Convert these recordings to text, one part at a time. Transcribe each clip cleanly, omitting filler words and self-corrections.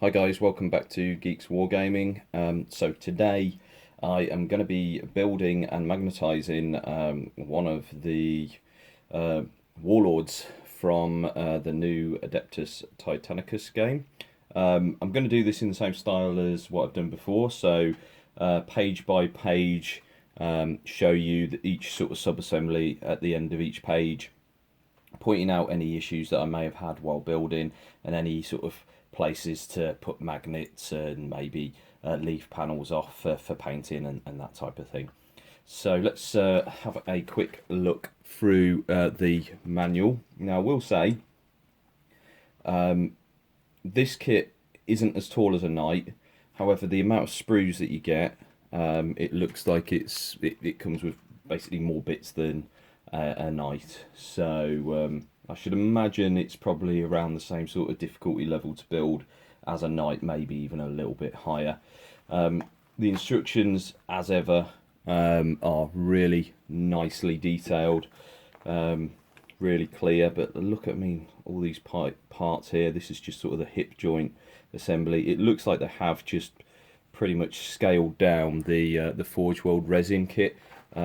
Hi guys, welcome back to Geeks Wargaming. So today I am going to be building and magnetizing one of the warlords from the new Adeptus Titanicus game. I'm going to do this in the same style as what I've done before, so page by page, show you each sort of sub-assembly at the end of each page, pointing out any issues that I may have had while building and any sort of places to put magnets and maybe leaf panels off for painting and that type of thing. So let's have a quick look through the manual. Now I will say this kit isn't as tall as a knight, however the amount of sprues that you get, it looks like it comes with basically more bits than a knight, so I should imagine it's probably around the same sort of difficulty level to build as a knight, maybe even a little bit higher. The instructions, as ever, are really nicely detailed, really clear, but look at all these parts here. This is just sort of the hip joint assembly. It looks like they have just pretty much scaled down the Forge World resin kit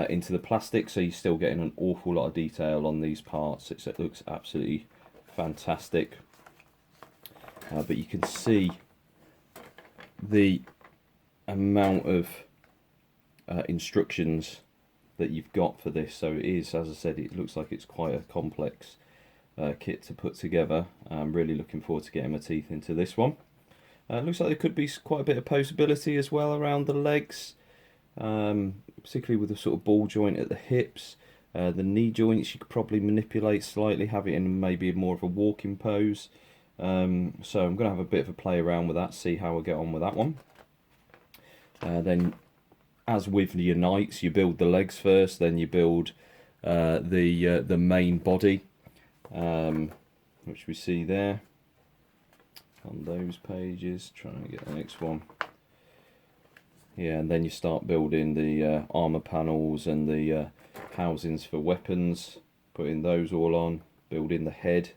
into the plastic, so you're still getting an awful lot of detail on these parts. It looks absolutely fantastic, but you can see the amount of instructions that you've got for this. So it is, as I said, it looks like it's quite a complex kit to put together. I'm really looking forward to getting my teeth into this one. It looks like there could be quite a bit of posability as well around the legs, particularly with the sort of ball joint at the hips. The knee joints you could probably manipulate slightly, have it in maybe more of a walking pose. So I'm going to have a bit of a play around with that, see how I get on with that one. Then, as with your knights, you build the legs first, then you build the main body, which we see there on those pages. Trying to get the next one. Yeah, and then you start building the armor panels and the housings for weapons, putting those all on, building the head.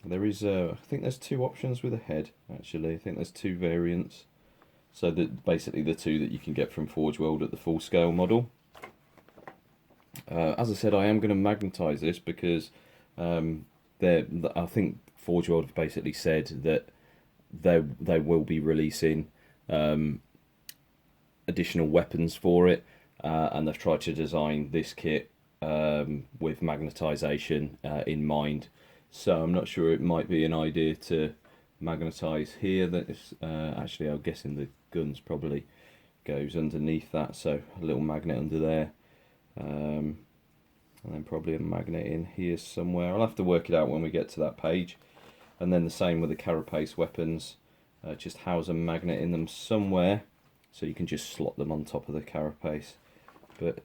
There is, I think there's two options with a head, actually. I think there's two variants. So that basically the two that you can get from Forge World at the full scale model. As I said, I am going to magnetize this because I think Forge World have basically said that they will be releasing additional weapons for it, and they've tried to design this kit with magnetization in mind. So I'm not sure, it might be an idea to magnetize here. That is actually, I'm guessing the guns probably goes underneath that, so a little magnet under there, and then probably a magnet in here somewhere. I'll have to work it out when we get to that page. And then the same with the carapace weapons, just house a magnet in them somewhere, so you can just slot them on top of the carapace. But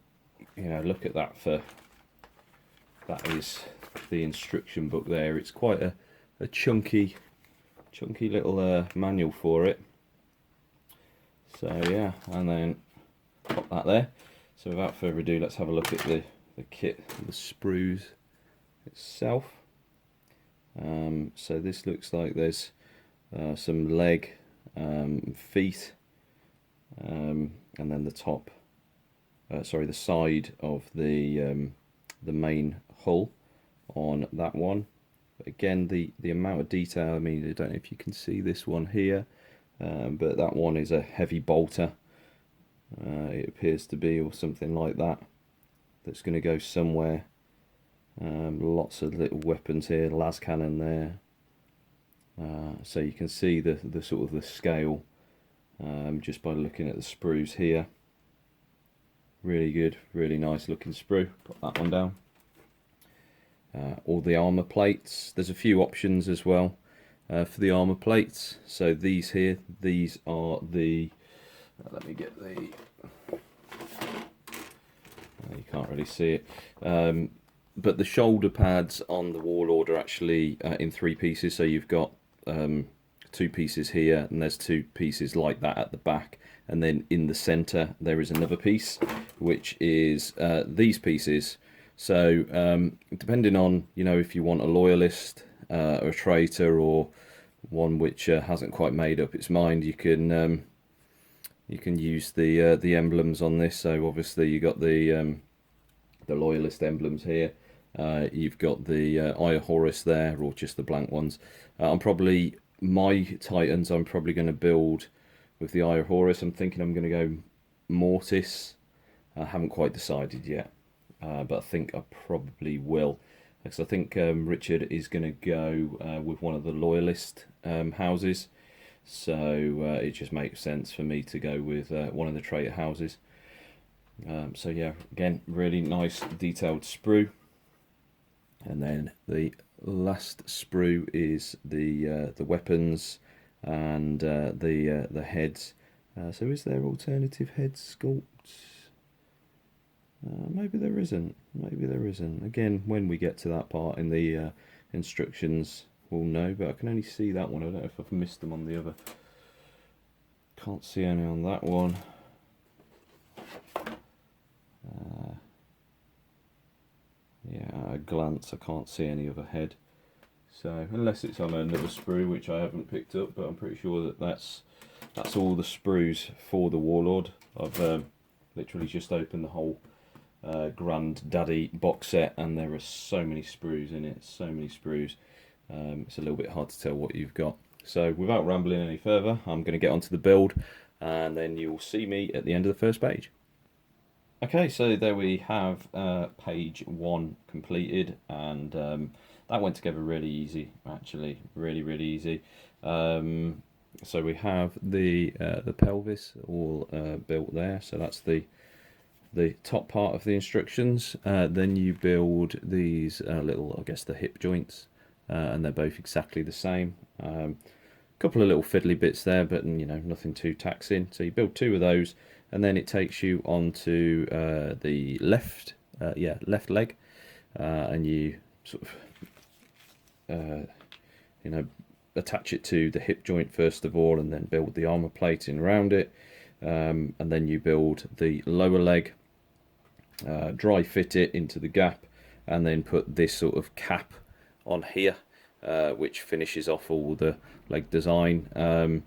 you know, look at that. That is the instruction book there. It's quite a chunky little manual for it. So yeah, and then pop that there. So without further ado, let's have a look at the kit, the sprues itself. So this looks like there's some leg, feet, and then the top, the side of the main hull on that one. But again, the amount of detail, I mean, I don't know if you can see this one here, but that one is a heavy bolter, it appears to be, or something like that, that's going to go somewhere. Lots of little weapons here, las cannon there, so you can see the sort of the scale just by looking at the sprues here. Really good, really nice looking sprue. Put that one down. All the armor plates, there's a few options as well for the armor plates. So these here, these are the, let me get the, you can't really see it, but the shoulder pads on the Warlord are actually in three pieces. So you've got two pieces here, and there's two pieces like that at the back, and then in the center there is another piece, which is these pieces. So depending on, you know, if you want a loyalist or a traitor, or one which hasn't quite made up its mind, you can use the emblems on this. So obviously you got the loyalist emblems here. You've got the Eye of Horus there, or just the blank ones. My Titans I'm probably going to build with the Eye of Horus. I'm thinking I'm going to go Mortis. I haven't quite decided yet, but I think I probably will, because I think Richard is going to go with one of the loyalist houses. So it just makes sense for me to go with one of the traitor houses. So yeah, again, really nice detailed sprue. And then the last sprue is the weapons and the heads. So is there alternative head sculpts? Maybe there isn't. Maybe there isn't. Again, when we get to that part in the instructions, we'll know. But I can only see that one. I don't know if I've missed them on the other. Can't see any on that one. Yeah, at a glance, I can't see any other head. So unless it's on another sprue, which I haven't picked up, but I'm pretty sure that that's all the sprues for the Warlord. I've literally just opened the whole Granddaddy box set, and there are so many sprues in it. So many sprues. It's a little bit hard to tell what you've got. So without rambling any further, I'm going to get onto the build, and then you'll see me at the end of the first page. Okay, so there we have page 1 completed, and that went together really easy, actually, really easy. So we have the pelvis all built there, so that's the top part of the instructions. Then you build these little, I guess, the hip joints, and they're both exactly the same. Couple of little fiddly bits there, but you know, nothing too taxing. So you build 2 of those, and then it takes you onto the left leg, and you sort of attach it to the hip joint first of all, and then build the armor plating around it, and then you build the lower leg, dry fit it into the gap, and then put this sort of cap on here, which finishes off all the leg design.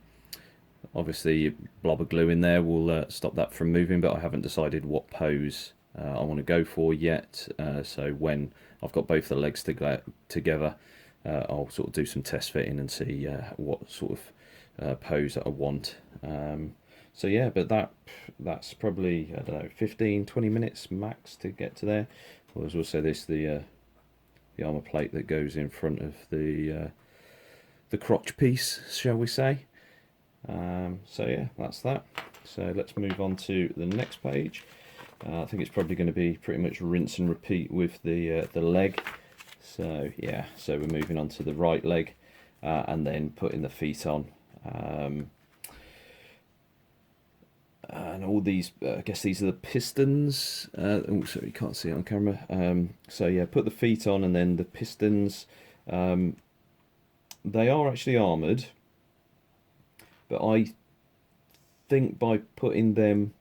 Obviously, blob of glue in there will stop that from moving, but I haven't decided what pose I want to go for yet. So when I've got both the legs together, I'll sort of do some test fitting and see what sort of pose that I want. So yeah, but that's probably, I don't know, 15-20 minutes max to get to there. There's also the armor plate that goes in front of the crotch piece, shall we say. So yeah, that's that. So let's move on to the next page. I think it's probably going to be pretty much rinse and repeat with the leg. So yeah, so we're moving on to the right leg, and then putting the feet on. And all these, I guess these are the pistons. Oh, sorry, you can't see it on camera. So yeah, put the feet on, and then the pistons. They are actually armoured, but I think by putting them,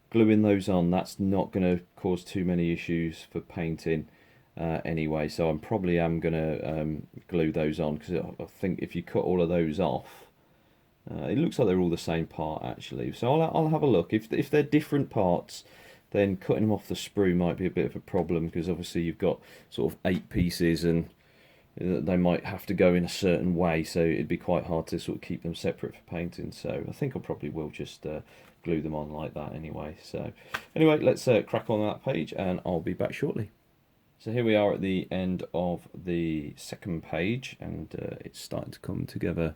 gluing those on, that's not going to cause too many issues for painting anyway. So I'm probably going to glue those on, because I think if you cut all of those off, it looks like they're all the same part actually. So I'll have a look. If they're different parts, then cutting them off the sprue might be a bit of a problem, because obviously you've got sort of 8 pieces, and they might have to go in a certain way, so it'd be quite hard to sort of keep them separate for painting. So I think I probably will just glue them on like that anyway. So anyway, let's crack on that page, and I'll be back shortly. So here we are at the end of the second page, and it's starting to come together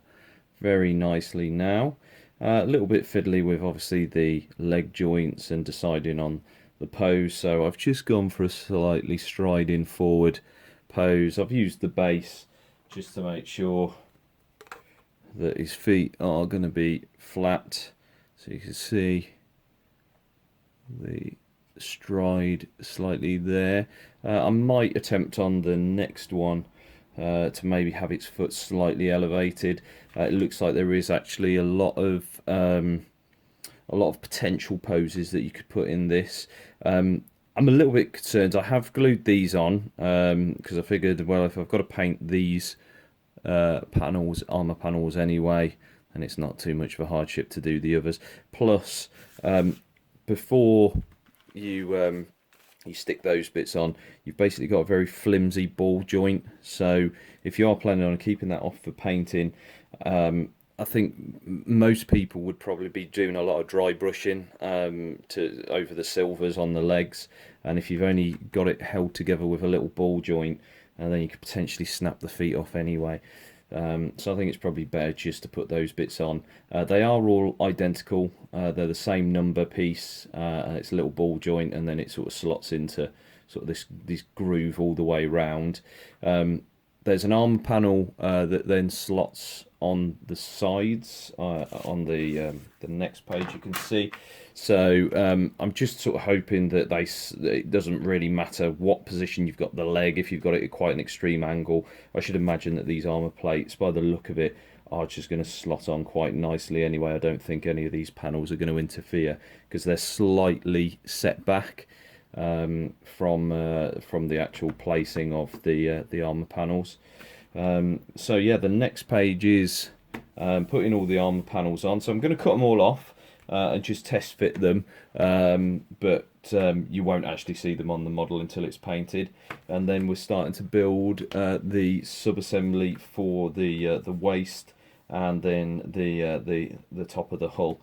very nicely now. A little bit fiddly with obviously the leg joints and deciding on the pose, so I've just gone for a slightly striding forward pose. I've used the base just to make sure that his feet are going to be flat, so you can see the stride slightly there. I might attempt on the next one to maybe have its foot slightly elevated. It looks like there is actually a lot of potential poses that you could put in this. I'm a little bit concerned. I have glued these on because I figured, well, if I've got to paint these armor panels anyway, and it's not too much of a hardship to do the others. Plus, before you stick those bits on, you've basically got a very flimsy ball joint. So if you are planning on keeping that off for painting, I think most people would probably be doing a lot of dry brushing over the silvers on the legs, and if you've only got it held together with a little ball joint, and then you could potentially snap the feet off anyway. So I think it's probably better just to put those bits on. They are all identical. They're the same number piece, and it's a little ball joint, and then it sort of slots into sort of this groove all the way round. There's an armor panel that then slots on the sides on the next page, you can see. So I'm just sort of hoping that it doesn't really matter what position you've got the leg. If you've got it at quite an extreme angle, I should imagine that these armor plates, by the look of it, are just going to slot on quite nicely anyway. I don't think any of these panels are going to interfere because they're slightly set back from the actual placing of the armor panels. So yeah, the next page is putting all the armor panels on. So I'm going to cut them all off and just test fit them, but you won't actually see them on the model until it's painted. And then we're starting to build the sub-assembly for the waist and then the top of the hull.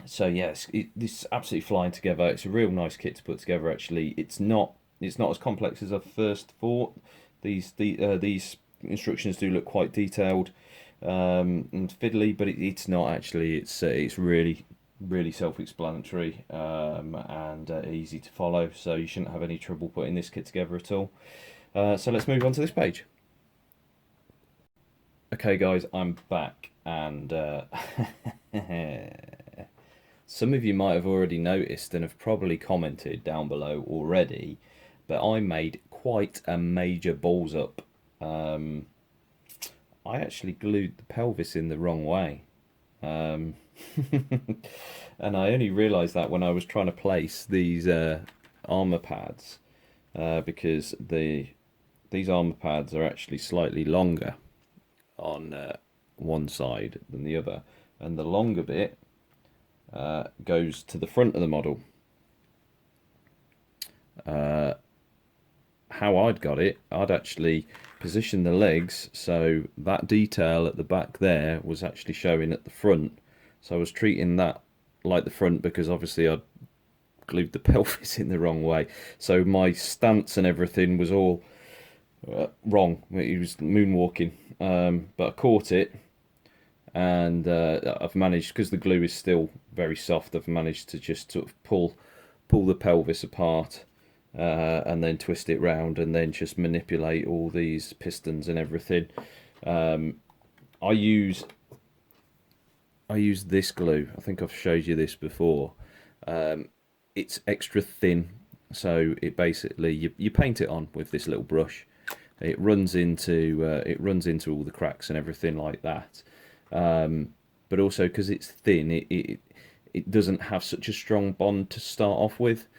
So yes, this is absolutely flying together. It's a real nice kit to put together. Actually, it's not as complex as I first thought. These instructions do look quite detailed and fiddly, but it's not actually. It's really self-explanatory and easy to follow. So you shouldn't have any trouble putting this kit together at all. So let's move on to this page. Okay, guys, I'm back, and some of you might have already noticed and have probably commented down below already, but I made quite a major balls up. I actually glued the pelvis in the wrong way. And I only realised that when I was trying to place these armour pads, because these armour pads are actually slightly longer on one side than the other, and the longer bit goes to the front of the model. How I'd got it, I'd actually positioned the legs so that detail at the back there was actually showing at the front. So I was treating that like the front because obviously I'd glued the pelvis in the wrong way. So my stance and everything was all wrong. It was moonwalking, but I caught it, and I've managed, because the glue is still very soft, I've managed to just sort of pull the pelvis apart and then twist it round and then just manipulate all these pistons and everything. I use this glue. I think I've showed you this before. It's extra thin, so it basically you paint it on with this little brush. It runs into all the cracks and everything like that. But also because it's thin, it doesn't have such a strong bond to start off with.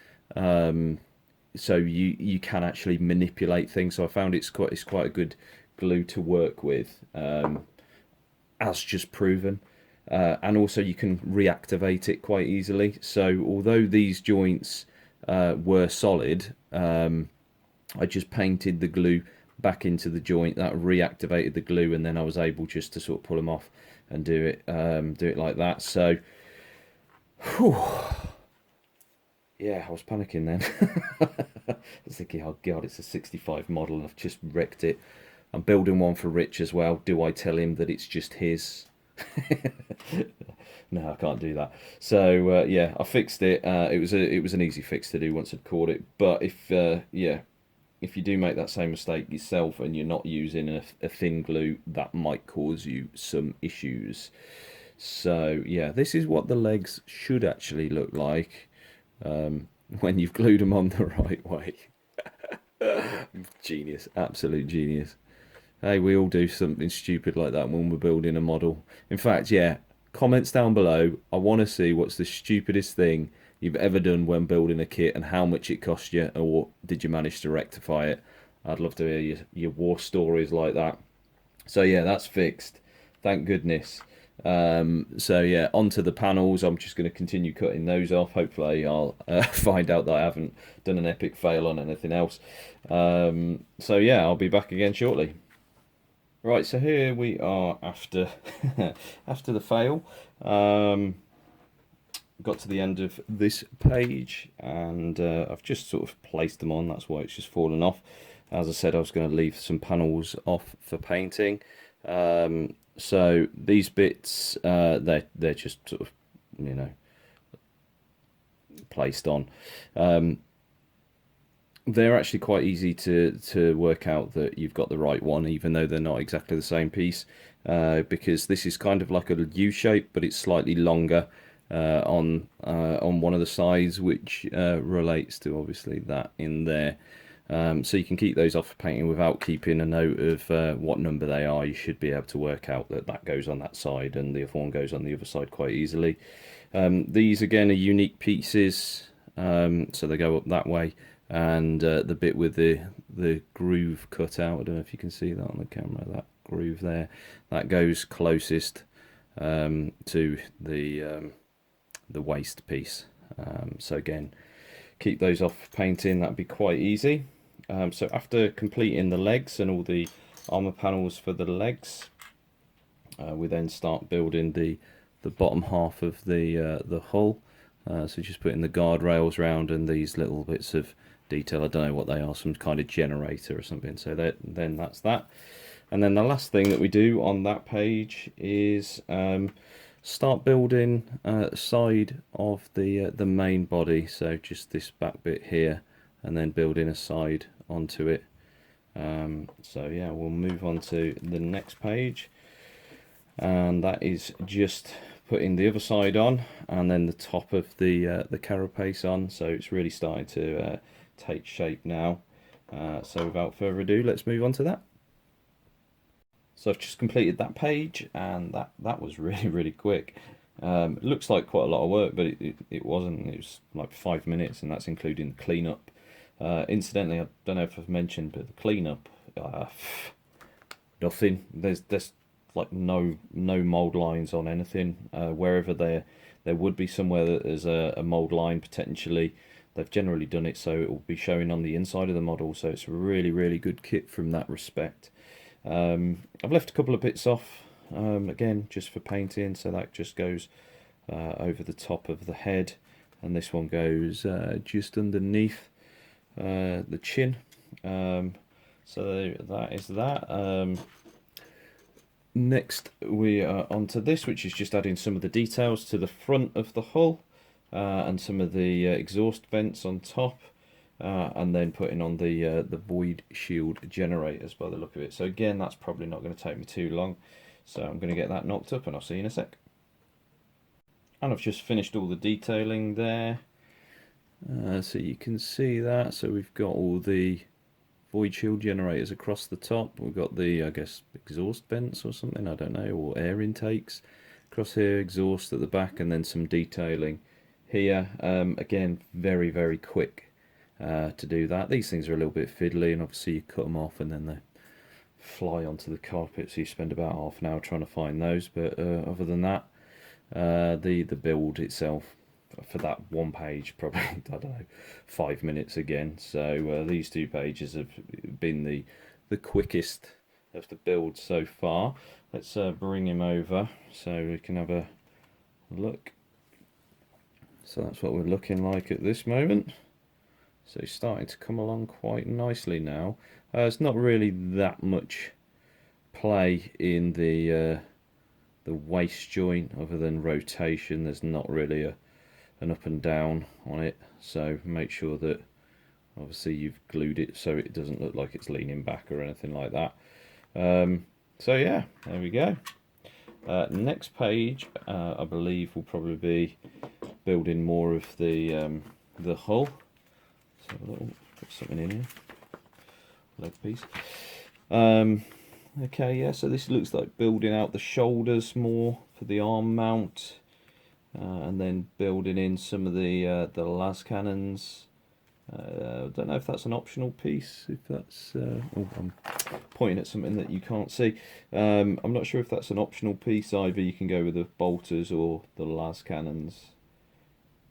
So you can actually manipulate things. So I found it's quite a good glue to work with, as just proven. And also you can reactivate it quite easily. So although these joints were solid, I just painted the glue back into the joint. That reactivated the glue, and then I was able just to sort of pull them off and do it like that. So, whew. Yeah, I was panicking then. I was thinking, oh god, it's a 65 model and I've just wrecked it. I'm building one for Rich as well. Do I tell him that it's just his? No, I can't do that. So yeah, I fixed it. It was an easy fix to do once I'd caught it. But if you do make that same mistake yourself and you're not using a thin glue, that might cause you some issues. So yeah, this is what the legs should actually look like when you've glued them on the right way. Genius, absolute genius. Hey, we all do something stupid like that when we're building a model. In fact, yeah, comments down below. I want to see what's the stupidest thing you've ever done when building a kit and how much it cost you, or did you manage to rectify it. I'd love to hear your war stories like that. So yeah, that's fixed. Thank goodness. So yeah, onto the panels. I'm just going to continue cutting those off. Hopefully, I'll find out that I haven't done an epic fail on anything else. So yeah, I'll be back again shortly. Right, so here we are after after the fail. Got to the end of this page, and I've just sort of placed them on. That's why it's just fallen off. As I said, I was going to leave some panels off for painting. So these bits, they're just sort of, you know, placed on. They're actually quite easy to work out that you've got the right one, even though they're not exactly the same piece, because this is kind of like a U shape, but it's slightly longer on one of the sides, which relates to obviously that in there. So you can keep those off for painting without keeping a note of what number they are. You should be able to work out that that goes on that side and the other one goes on the other side quite easily. These again are unique pieces, so they go up that way, and the bit with the groove cut out, I don't know if you can see that on the camera, that groove there, that goes closest to the waist piece. So again, keep those off painting, that'd be quite easy. So after completing the legs and all the armor panels for the legs, we then start building the bottom half of the hull. So just putting the guardrails round and these little bits of detail. I don't know what they are, some kind of generator or something. So then that's that. And then the last thing that we do on that page is start building side of the main body. So just this back bit here, and then building a side onto it. So yeah, we'll move on to the next page, and that is just putting the other side on, and then the top of the carapace on. So it's really starting to take shape now. So without further ado, let's move on to that. So I've just completed that page, and that was really quick. It looks like quite a lot of work, but it wasn't. It was like 5 minutes, and that's including the cleanup. Incidentally, I don't know if I've mentioned, but the cleanup, nothing. There's like no mold lines on anything. Wherever there would be somewhere that there's a mold line potentially, they've generally done it so it will be showing on the inside of the model. So it's a really good kit from that respect. I've left a couple of bits off, again just for painting, so that just goes over the top of the head, and this one goes just underneath the chin. So that is that. Next we are onto this, which is just adding some of the details to the front of the hull, and some of the exhaust vents on top. And then putting on the void shield generators by the look of it. So again, that's probably not going to take me too long. So I'm going to get that knocked up, and I'll see you in a sec. And I've just finished all the detailing there. So you can see that. So we've got all the void shield generators across the top. We've got the, I guess, exhaust vents or something, I don't know, or air intakes across here, exhaust at the back, and then some detailing here. Again, very quick to do that. These things are a little bit fiddly, and obviously you cut them off and then they fly onto the carpet, so you spend about half an hour trying to find those. But other than that, the build itself for that one page probably, I don't know, 5 minutes again. So these 2 pages have been the quickest of the build so far. Let's bring him over so we can have a look. So that's what we're looking like at this moment. So he's starting to come along quite nicely now. It's not really that much play in the waist joint other than rotation. There's not really an up and down on it. So make sure that obviously you've glued it so it doesn't look like it's leaning back or anything like that. So yeah, there we go. Next page, I believe, will probably be building more of the hull. So put something in here, leg piece. Okay, yeah, so this looks like building out the shoulders more for the arm mount, and then building in some of the las cannons I don't know if that's an optional piece, if that's... oh, I'm pointing at something that you can't see. I'm not sure if that's an optional piece either. You can go with the bolters or the las cannons,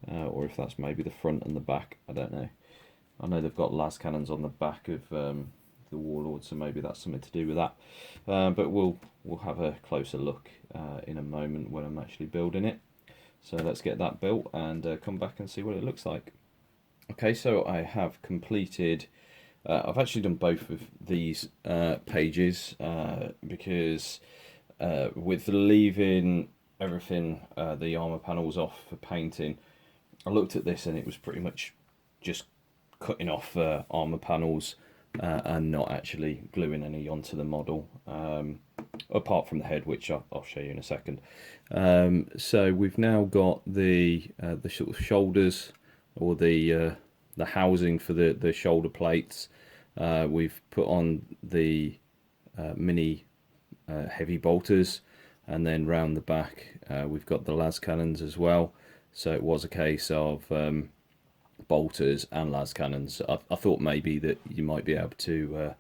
or if that's maybe the front and the back. I don't know. I know they've got las cannons on the back of the Warlord, so maybe that's something to do with that. But we'll have a closer look in a moment when I'm actually building it. So let's get that built and come back and see what it looks like. Okay, so I have completed, I've actually done both of these pages because with leaving everything, the armour panels off for painting, I looked at this and it was pretty much just cutting off armour panels and not actually gluing any onto the model, apart from the head, which I'll show you in a second. So we've now got the sort of shoulders, or the housing for the shoulder plates. We've put on the mini heavy bolters, and then round the back we've got the las cannons as well. So it was a case of bolters and las cannons. I thought maybe that you might be able to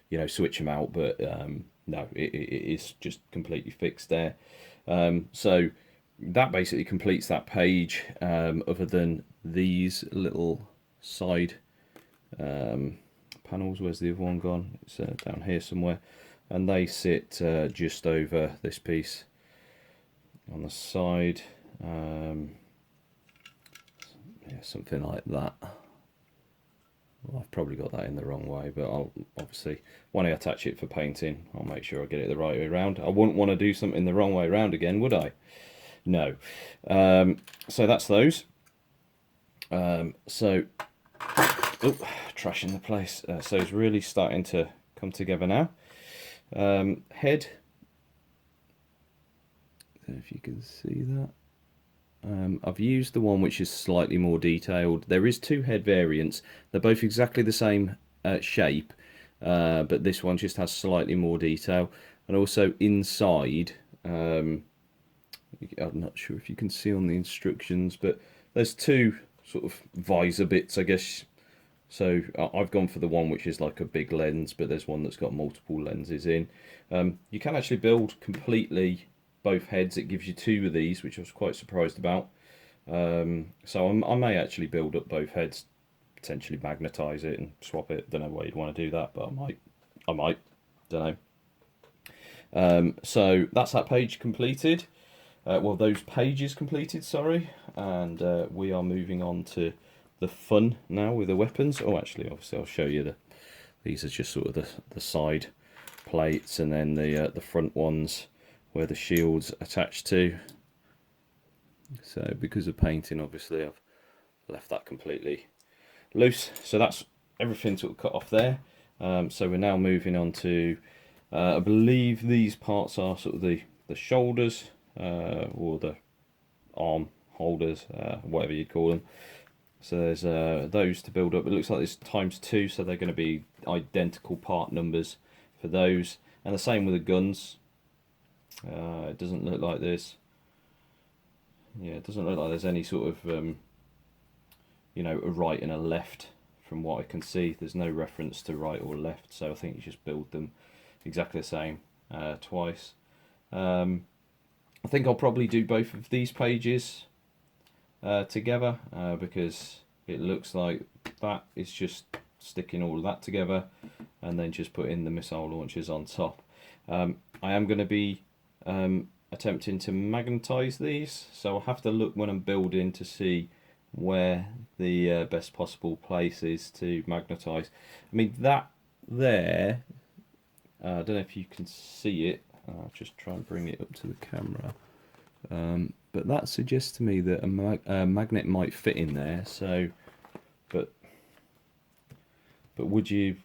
you know, switch them out, but no, it is just completely fixed there. So that basically completes that page, other than these little side panels. Where's the other one gone? It's down here somewhere, and they sit just over this piece on the side. Yeah, something like that. Well, I've probably got that in the wrong way, but I'll obviously, when I attach it for painting, I'll make sure I get it the right way around. I wouldn't want to do something the wrong way around again, would I? No. So that's those. So, oh, trash in the place. So it's really starting to come together now. Head. I don't know if you can see that. I've used the one which is slightly more detailed. There is two head variants. They're both exactly the same shape, but this one just has slightly more detail. And also inside, I'm not sure if you can see on the instructions, but there's two sort of visor bits, I guess. So I've gone for the one which is like a big lens, but there's one that's got multiple lenses in. You can actually build completely both heads. It gives you two of these, which I was quite surprised about. So I may actually build up both heads, potentially magnetize it and swap it. Don't know why you'd want to do that, but I might, don't know. So that's that page completed. Well, those pages completed, sorry, and we are moving on to the fun now with the weapons. Oh, actually, obviously I'll show you these are just sort of the side plates, and then the front ones where the shield's attached to. So because of painting, obviously I've left that completely loose. So that's everything sort of cut off there. So we're now moving on to, I believe these parts are sort of the shoulders, or the arm holders, whatever you call them. So there's those to build up. It looks like there's ×2, so they're going to be identical part numbers for those. And the same with the guns. It doesn't look like there's, yeah, it doesn't look like there's any sort of, you know, a right and a left from what I can see. There's no reference to right or left, so I think you just build them exactly the same twice. I think I'll probably do both of these pages together, because it looks like that is just sticking all of that together and then just putting the missile launchers on top. I am going to be attempting to magnetize these, so I'll have to look when I'm building to see where the best possible place is to magnetize. I mean, that there, I don't know if you can see it. I'll just try and bring it up to the camera. But that suggests to me that a magnet might fit in there. So, but would you,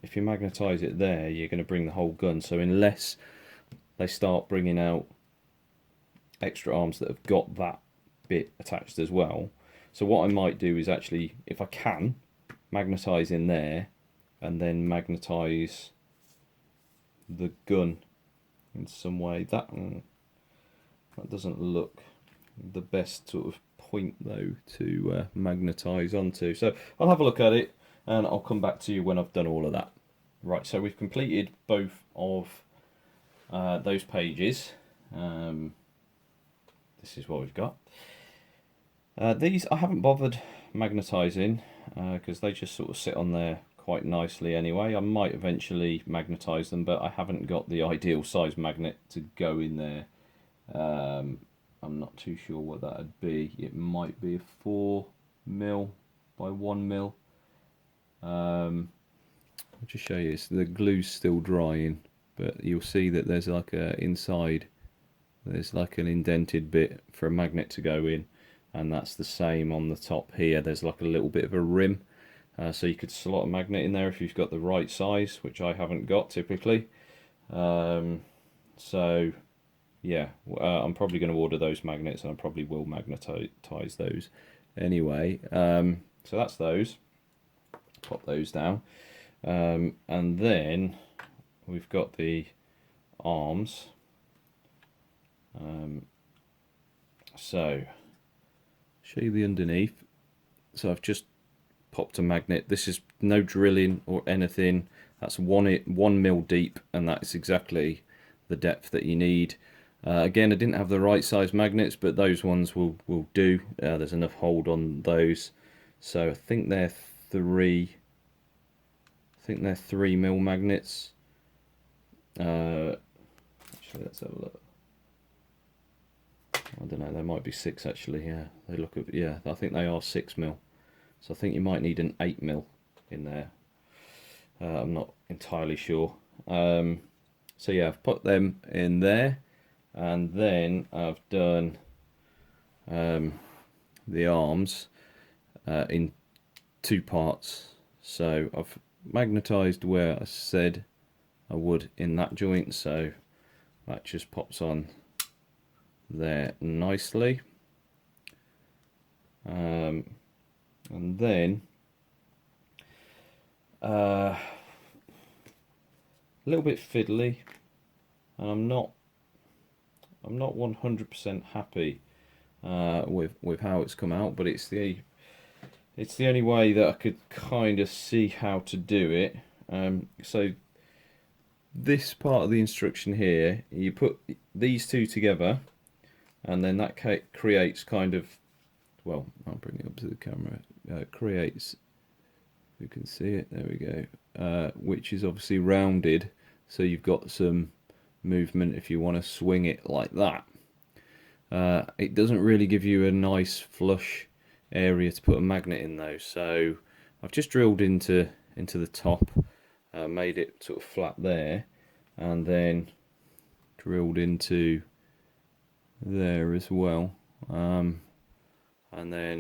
if you magnetize it there, you're going to bring the whole gun. So unless they start bringing out extra arms that have got that bit attached as well. So what I might do is actually, if I can, magnetize in there and then magnetize the gun in some way. That doesn't look the best sort of point though to magnetize onto. So I'll have a look at it and I'll come back to you when I've done all of that. Right, so we've completed both of those pages. This is what we've got. These I haven't bothered magnetizing because they just sort of sit on there quite nicely anyway. I might eventually magnetize them, but I haven't got the ideal size magnet to go in there. I'm not too sure what that would be. It might be a 4mm by 1mm. I'll just show you. The glue's still drying, but you'll see that there's like a inside. There's like an indented bit for a magnet to go in, and that's the same on the top here. There's like a little bit of a rim, so you could slot a magnet in there if you've got the right size, which I haven't got typically. So yeah, I'm probably going to order those magnets, and I probably will magnetize those anyway. So that's those. Pop those down, and then we've got the arms. So show you the underneath. So I've just popped a magnet. This is no drilling or anything. That's 1mm deep, and that's exactly the depth that you need. Again, I didn't have the right size magnets, but those ones will do. There's enough hold on those. So I think they're 3mm magnets. Actually, let's have a look. I don't know, there might be 6 actually. Yeah, they look at, yeah, I think they are 6mm. So I think you might need an 8mm in there. I'm not entirely sure. So yeah, I've put them in there, and then I've done the arms in 2 parts. So I've magnetized where I said I would in that joint, so that just pops on there nicely. And then a little bit fiddly, and I'm not 100% happy with how it's come out, but it's the only way that I could kind of see how to do it. So this part of the instruction here, you put these two together, and then that creates kind of, well, I'll bring it up to the camera, creates, you can see it, there we go, which is obviously rounded, so you've got some movement if you want to swing it like that. It doesn't really give you a nice flush area to put a magnet in though, so I've just drilled into the top, made it sort of flat there, and then drilled into there as well, and then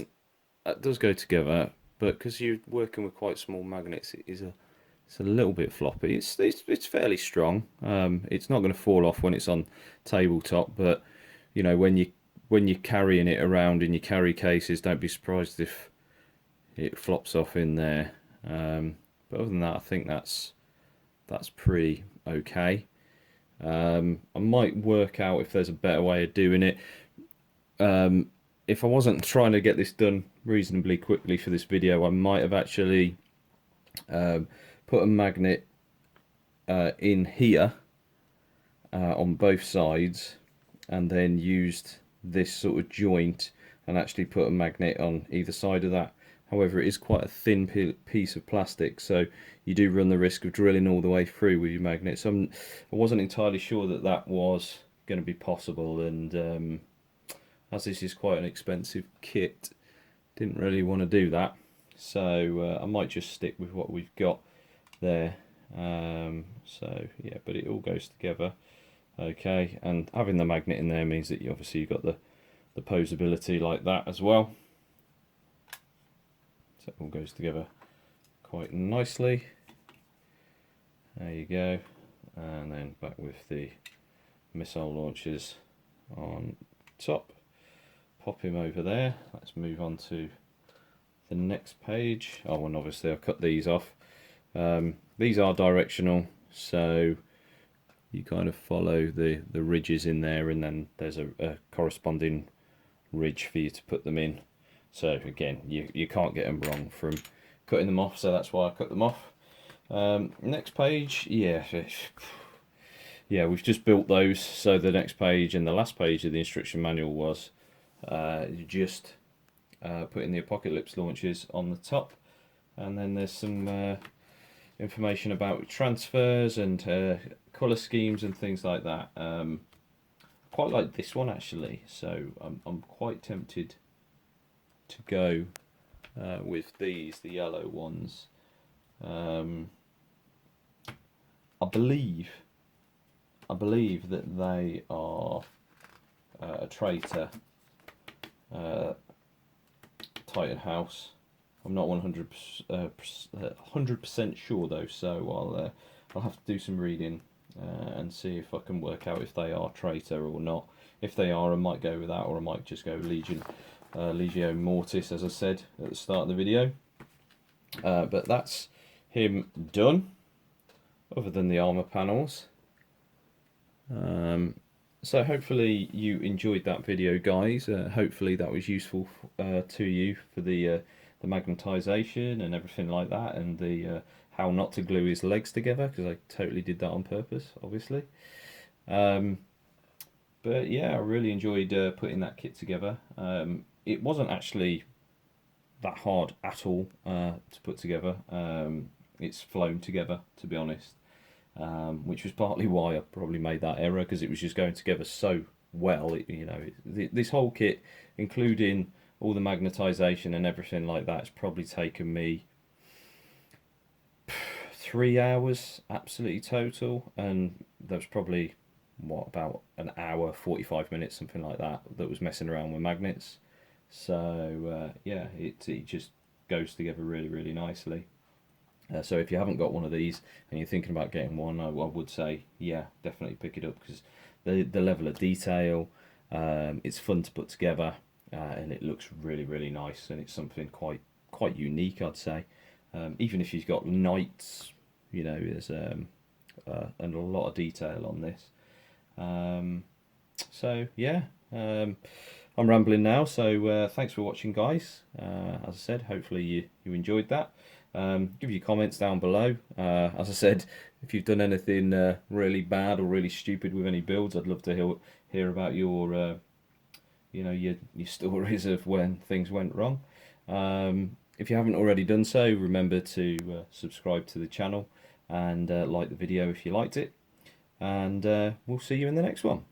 that does go together, but because you're working with quite small magnets, it's a little bit floppy. It's fairly strong. It's not going to fall off when it's on tabletop, but you know, when you're carrying it around in your carry cases, don't be surprised if it flops off in there. But other than that, I think that's pretty okay. I might work out if there's a better way of doing it. If I wasn't trying to get this done reasonably quickly for this video, I might have actually put a magnet in here on both sides, and then used this sort of joint and actually put a magnet on either side of that. However, it is quite a thin piece of plastic, so you do run the risk of drilling all the way through with your magnet. So I wasn't entirely sure that was going to be possible, and as this is quite an expensive kit, didn't really want to do that. So I might just stick with what we've got there. So yeah, but it all goes together okay, and having the magnet in there means that you've got the posability like that as well. So it all goes together quite nicely. There you go. And then back with the missile launchers on top. Pop him over there. Let's move on to the next page. Oh, and obviously I've cut these off. These are directional, so you kind of follow the ridges in there, and then there's a corresponding ridge for you to put them in. So again, you can't get them wrong from cutting them off, so that's why I cut them off. Next page, yeah, we've just built those. So the next page and the last page of the instruction manual was just putting the Apocalypse launchers on the top, and then there's some information about transfers and colour schemes and things like that. Quite like this one actually, so I'm quite tempted to go with these, the yellow ones. I believe that they are a traitor Titan house. I'm not 100% sure though, so I'll have to do some reading and see if I can work out if they are traitor or not. If they are, I might go with that, or I might just go Legio Mortis, as I said at the start of the video. But that's him done, other than the armour panels. So hopefully you enjoyed that video, guys. Hopefully that was useful to you for the magnetization and everything like that, and the how not to glue his legs together, because I totally did that on purpose, obviously. But yeah, I really enjoyed putting that kit together. It wasn't actually that hard at all to put together. It's flown together, to be honest, which was partly why I probably made that error, because it was just going together so well. This whole kit, including all the magnetization and everything like that, it's probably taken me 3 hours absolutely total, and there was probably about an hour 45 minutes, something like that was messing around with magnets. So yeah, it just goes together really nicely. So if you haven't got one of these and you're thinking about getting one, I would say, yeah, definitely pick it up, because the level of detail, it's fun to put together, and it looks really nice, and it's something quite unique, I'd say. Even if you've got knights, there's and a lot of detail on this. So yeah, I'm rambling now, so thanks for watching, guys. As I said, hopefully you enjoyed that. Give your comments down below. As I said, if you've done anything really bad or really stupid with any builds, I'd love to hear about your your stories of when things went wrong. If you haven't already done so, remember to subscribe to the channel and like the video if you liked it, and we'll see you in the next one.